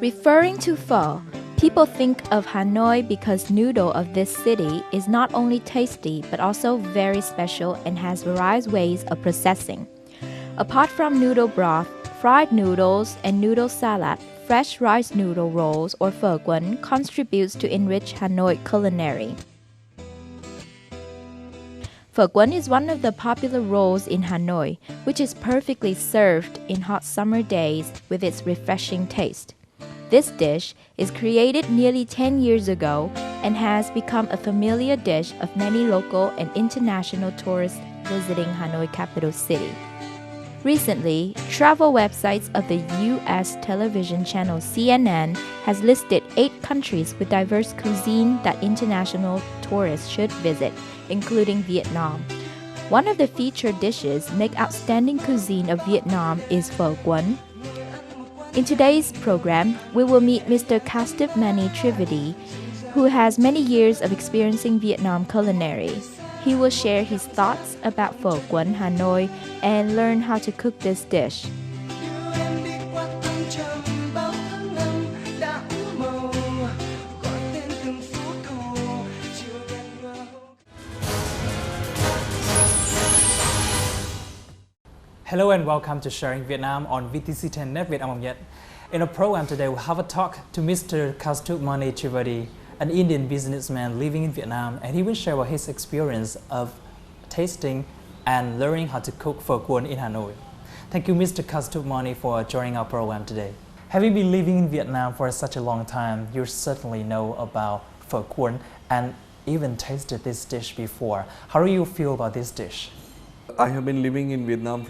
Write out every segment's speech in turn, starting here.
Referring to pho, people think of Hanoi because noodle of this city is not only tasty but also very special and has various ways of processing. Apart from noodle broth, fried noodles and noodle salad, fresh rice noodle rolls or Phở Cuốn contributes to enrich Hanoi culinary. Phở Cuốn is one of the popular rolls in Hanoi, which is perfectly served in hot summer days with its refreshing taste. This dish is created nearly 10 years ago and has become a familiar dish of many local and international tourists visiting Hanoi capital city. Recently, travel websites of the U.S. television channel CNN has listed 8 countries with diverse cuisine that international tourists should visit, including Vietnam. One of the featured dishes make outstanding cuisine of Vietnam is Pho Cuốn. In today's program, we will meet Mr. Kaustubh Trivedi, who has many years of experience in Vietnam culinary. He will share his thoughts about Pho Cuon Hanoi and learn how to cook this dish. Hello and welcome to Sharing Vietnam on VTC10 Netviet. I'm Nhật. In our program today, we'll have a talk to Mr. Kaustubh Trivedi, an Indian businessman living in Vietnam, and he will share about his experience of tasting and learning how to cook Pho Cuốn in Hanoi. Thank you, Mr. Kaustubh for joining our program today. Having been living in Vietnam for such a long time, you certainly know about Pho Cuốn and even tasted this dish before. How do you feel about this dish? I have been living in Vietnam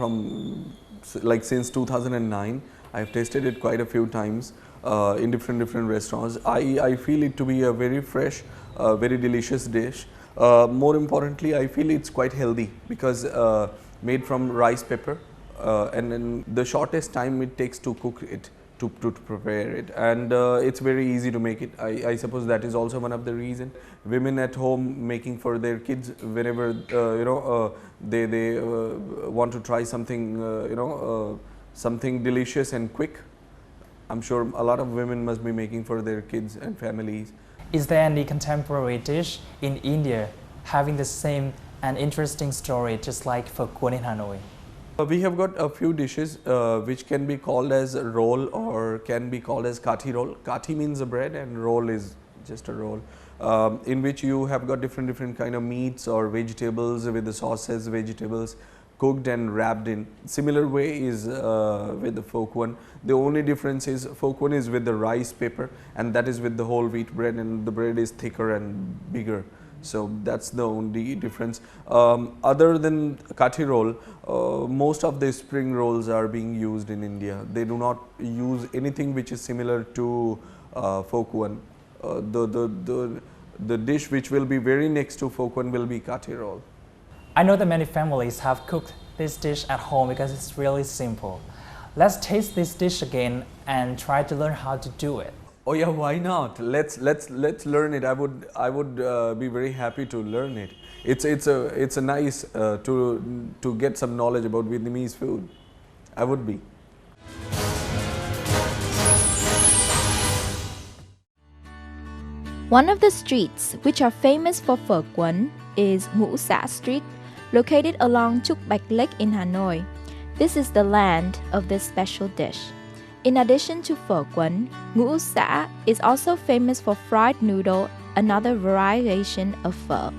since 2009. I've tasted it quite a few times in different restaurants. I feel it to be a very fresh, very delicious dish. More importantly, I feel it's quite healthy because made from rice pepper and in the shortest time it takes to cook it, to prepare it, and it's very easy to make it. I suppose that is also one of the reason women at home making for their kids whenever they want to try something something delicious and quick. I'm sure a lot of women must be making for their kids and families. Is there any contemporary dish in India having the same and interesting story just like Pho Cuốn in Hanoi? We have got a few dishes which can be called as a roll or can be called as kathi roll. Kathi means a bread and roll is just a roll, in which you have got different kind of meats or vegetables with the sauces, vegetables cooked and wrapped in. Similar way is with the Pho Cuốn. The only difference is Pho Cuốn is with the rice paper and that is with the whole wheat bread, and the bread is thicker and bigger. So that's the only difference. Other than kathi roll, most of the spring rolls are being used in India. They do not use anything which is similar to Pho Cuốn. The dish which will be very next to Pho Cuốn will be kathi roll. I know that many families have cooked this dish at home because it's really simple. Let's taste this dish again and try to learn how to do it. Oh yeah, why not? Let's learn it. I would be very happy to learn it. It's a nice to get some knowledge about Vietnamese food. I would be. One of the streets which are famous for Pho Cuốn is Ngũ Xã Street, located along Trúc Bạch Lake in Hanoi. This is the land of this special dish. In addition to Pho Cuốn, Ngũ Xã is also famous for fried noodle, another variation of pho.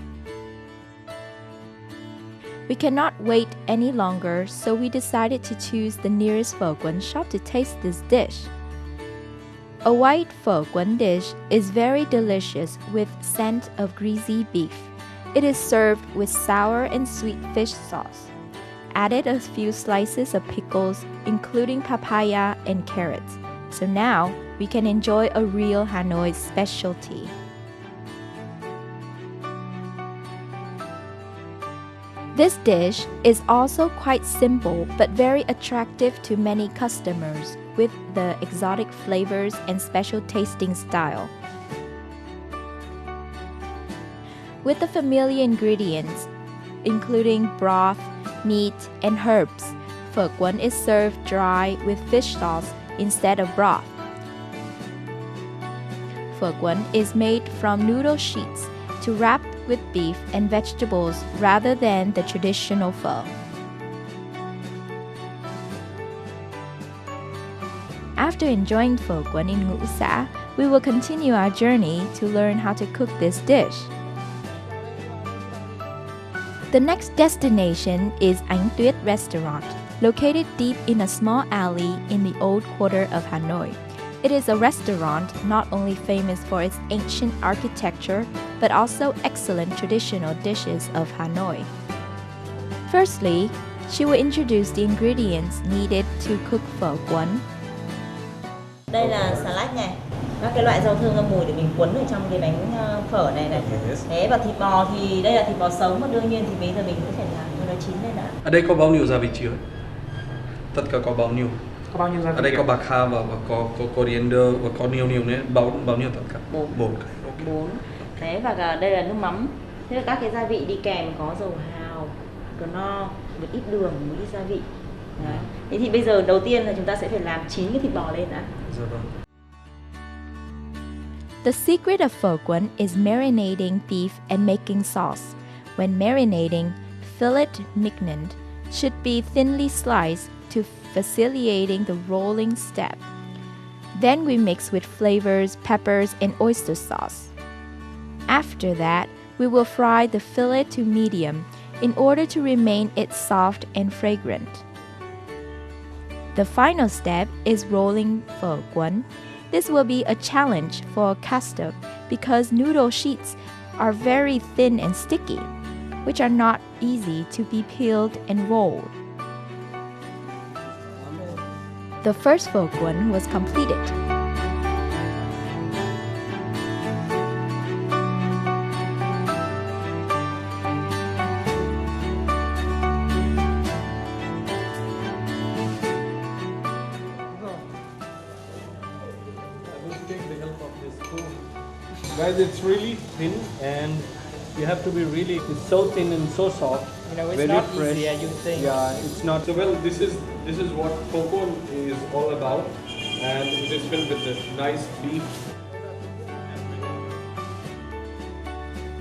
We cannot wait any longer, so we decided to choose the nearest Pho Cuốn shop to taste this dish. A white Pho Cuốn dish is very delicious with scent of greasy beef. It is served with sour and sweet fish sauce. Added a few slices of pickles, including papaya and carrots. So now we can enjoy a real Hanoi specialty. This dish is also quite simple but very attractive to many customers with the exotic flavors and special tasting style. With the familiar ingredients, including broth, meat, and herbs, Pho Cuốn is served dry with fish sauce instead of broth. Phở Cuốn is made from noodle sheets to wrap with beef and vegetables rather than the traditional pho. After enjoying Phở Cuốn in Ngũ Xã, we will continue our journey to learn how to cook this dish. The next destination is Ánh Tuyết restaurant, located deep in a small alley in the old quarter of Hanoi. It is a restaurant not only famous for its ancient architecture, but also excellent traditional dishes of Hanoi. Firstly, she will introduce the ingredients needed to cook Phở Cuốn. Đây là xà lách này, các cái loại rau thơm rau mùi để mình cuốn ở trong cái bánh phở này này. Thế và thịt bò thì đây là thịt bò sống, mà đương nhiên thì bây giờ mình cũng phải làm cho nó chín lên đã. Ở đây có bao nhiêu gia vị chứa? Tất cả có bao nhiêu? Có bao nhiêu gia vị? Ở đây có bạc hà và có coriander và có nhiều nữa. Bao nhiêu tất cả? 4 cái. Okay. 4. Thế và đây là nước mắm. Thế là các cái gia vị đi kèm có dầu hào, cờ no, một ít đường, một ít gia vị. Đấy. Thế thì bây giờ đầu tiên là chúng ta sẽ phải làm chín cái thịt bò lên đã. Dạ vâng. The secret of Phở Cuốn is marinating beef and making sauce. When marinating, fillet mignon should be thinly sliced to facilitating the rolling step. Then we mix with flavors, peppers, and oyster sauce. After that, we will fry the fillet to medium in order to remain it soft and fragrant. The final step is rolling Phở Cuốn. This will be a challenge for Kaustubh because noodle sheets are very thin and sticky, which are not easy to be peeled and rolled. The first Pho Cuốn was completed. Guys, it's really thin and you have to be really, it's so thin and so soft. You know, it's very not fresh. easy as you think. Yeah, it's not. So well, this is what Pho Cuon is all about, and it is filled with this nice beef.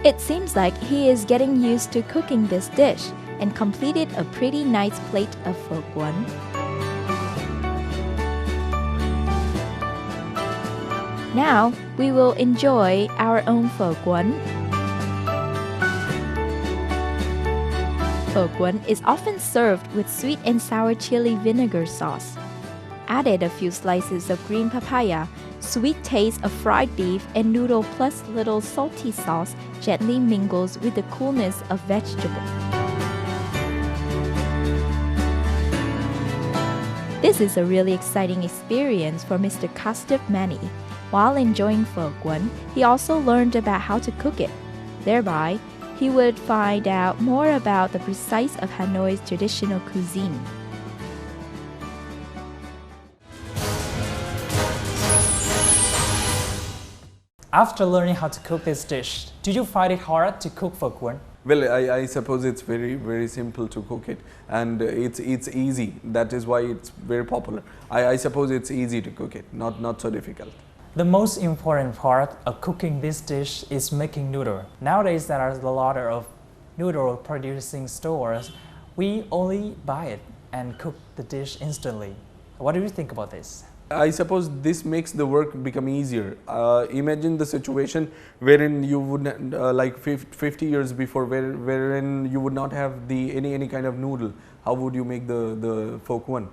It seems like he is getting used to cooking this dish and completed a pretty nice plate of Pho Cuốn. Now, we will enjoy our own Pho Cuốn. Pho Cuốn is often served with sweet and sour chili vinegar sauce. Added a few slices of green papaya, sweet taste of fried beef and noodle plus little salty sauce gently mingles with the coolness of vegetable. This is a really exciting experience for Mr. Kaustubh Mani. While enjoying Pho Cuốn, he also learned about how to cook it. Thereby, he would find out more about the precise of Hanoi's traditional cuisine. After learning how to cook this dish, did you find it hard to cook Pho Cuốn? Well, I suppose it's very simple to cook it, and it's easy. That is why it's very popular. I suppose it's easy to cook it, not so difficult. The most important part of cooking this dish is making noodle. Nowadays, there are a lot of noodle producing stores. We only buy it and cook the dish instantly. What do you think about this? I suppose this makes the work become easier. Imagine the situation wherein you would like 50 years before, wherein you would not have any kind of noodle. How would you make the Pho Cuốn?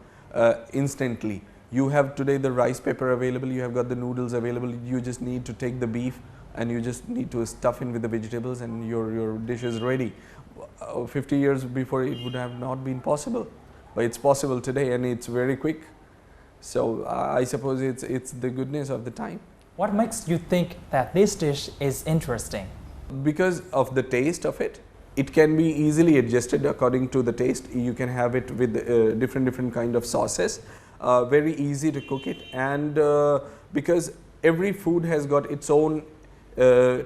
Instantly. You have today the rice paper available, you have got the noodles available, you just need to take the beef and you just need to stuff in with the vegetables and your dish is ready. 50 years before it would have not been possible, but it's possible today and it's very quick. So I suppose it's the goodness of the time. What makes you think that this dish is interesting? Because of the taste of it. It can be easily adjusted according to the taste. You can have it with different kind of sauces. Very easy to cook it, and because every food has got its own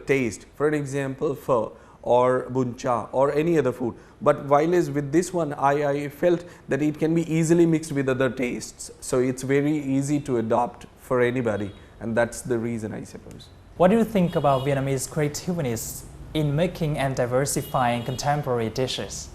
taste. For an example, pho or bun cha or any other food. But while with this one, I felt that it can be easily mixed with other tastes. So it's very easy to adopt for anybody, and that's the reason, I suppose. What do you think about Vietnamese creativeness in making and diversifying contemporary dishes?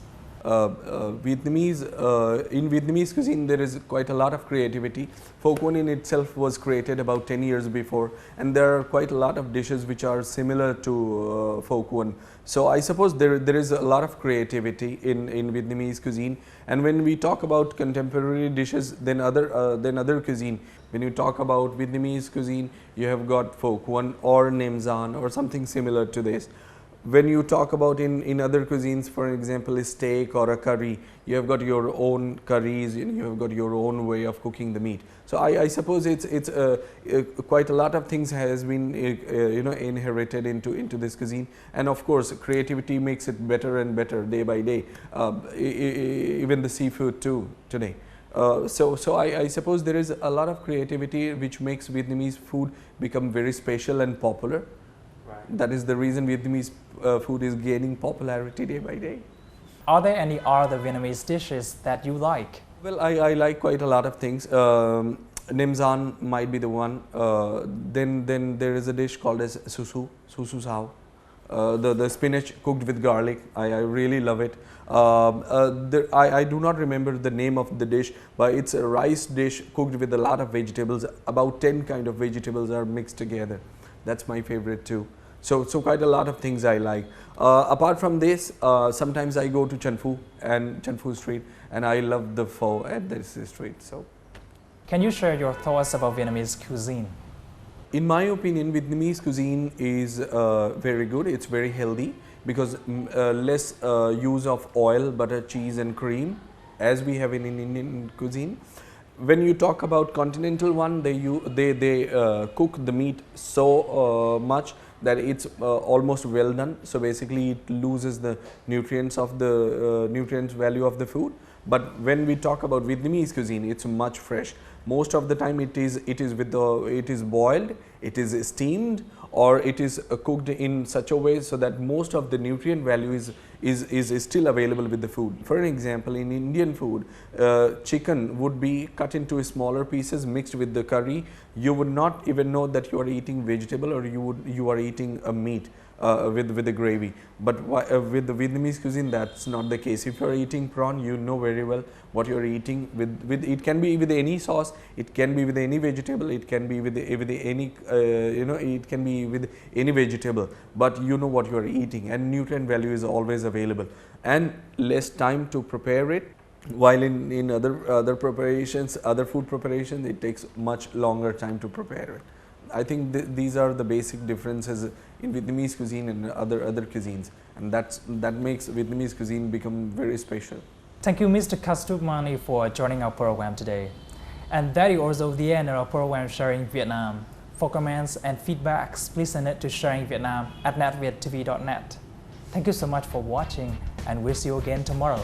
In Vietnamese cuisine there is quite a lot of creativity. Pho Cuon in itself was created about 10 years before, and there are quite a lot of dishes which are similar to Pho Cuon. So I suppose there is a lot of creativity in Vietnamese cuisine. And when we talk about contemporary dishes, then other cuisine, when you talk about Vietnamese cuisine, you have got Pho Cuon or Nem Gian or something similar to this. When you talk about in other cuisines, for example, a steak or a curry, you have got your own curries, you have got your own way of cooking the meat. So I suppose it's quite a lot of things has been inherited into this cuisine, and of course creativity makes it better and better day by day. Even the seafood too today. So I suppose there is a lot of creativity which makes Vietnamese food become very special and popular. That is the reason Vietnamese food is gaining popularity day by day. Are there any other Vietnamese dishes that you like? Well, I like quite a lot of things. Nem Gian might be the one. Then there is a dish called as su sao. The spinach cooked with garlic. I really love it. I do not remember the name of the dish, but it's a rice dish cooked with a lot of vegetables. About 10 kind of vegetables are mixed together. That's my favorite too. So quite a lot of things I like. Apart from this, sometimes I go to Chan Phu Street, and I love the pho at this street. So, can you share your thoughts about Vietnamese cuisine? In my opinion, Vietnamese cuisine is very good. It's very healthy because less use of oil, butter, cheese, and cream, as we have in Indian cuisine. When you talk about continental one, they cook the meat so much that it's almost well done. So basically it loses the nutrients of the nutrients value of the food. But when we talk about Vietnamese cuisine, it's much fresh. Most of the time it is boiled, it is steamed, or it is cooked in such a way so that most of the nutrient value is still available with the food. For an example, in Indian food, chicken would be cut into smaller pieces mixed with the curry. You would not even know that you are eating vegetable, or you are eating a meat with the gravy. But with the Vietnamese cuisine, that's not the case. If you are eating prawn, you know very well what you are eating with. It can be with any sauce, it can be with any vegetable, it can be with any it can be with any vegetable, but you know what you are eating, and nutrient value is always available, and less time to prepare it. While in other preparations, other food preparations, it takes much longer time to prepare it. I think these are the basic differences in Vietnamese cuisine and other cuisines, and that makes Vietnamese cuisine become very special. Thank you, Mr. Kaustubh, for joining our program today. And that is also the end of our program Sharing Vietnam. For comments and feedbacks, please send it to sharingvietnam@netviet.tv.net. Thank you so much for watching, and we'll see you again tomorrow.